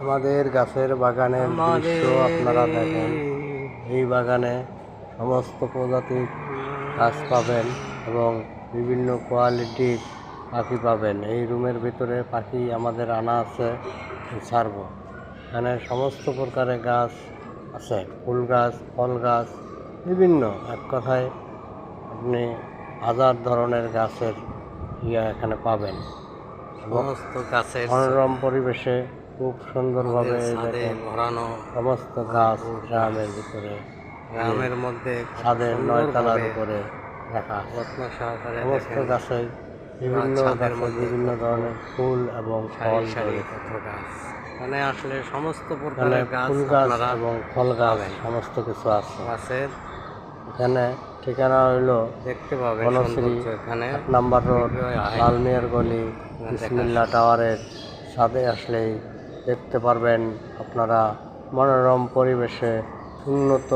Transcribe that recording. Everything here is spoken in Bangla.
আমাদের গাছের বাগানের দৃশ্য আপনারা দেখেন। এই বাগানে সমস্ত প্রজাতির গাছ পাবেন এবং বিভিন্ন কোয়ালিটির পাখি পাবেন। এই রুমের ভিতরে পাখি আমাদের আনা আছে, ছাড়বো। এখানে সমস্ত প্রকারের গাছ আছে, ফুল গাছ, ফল গাছ, বিভিন্ন, এক কথায় আপনি হাজার ধরনের গাছের এখানে পাবেন। সমস্ত গাছের মনোরম পরিবেশে খুব সুন্দরভাবে ভরানো সমস্ত গাছ গ্রামের ভিতরে, গ্রামের মধ্যে ছাদের 9 তলার উপরে রাখা। যত্ন সহকারে সমস্ত গাছে বিভিন্ন গাছে বিভিন্ন ধরনের ফুল এবং ফল ধরে। গাছ মানে আসলে সমস্ত এখানে প্রকারের গাছ, ফুল গাছ এবং ফল গাছ সমস্ত কিছু আছে। গাছের এখানে ঠিকানা হইল দেখতে পাবেন বনশ্রী, এখানে 1 নম্বর রোড, লালমিয়ার গলি, বিসমিল্লাহ টাওয়ারের ছাদে আসলেই দেখতে পারবেন আপনারা মনোরম পরিবেশে উন্নত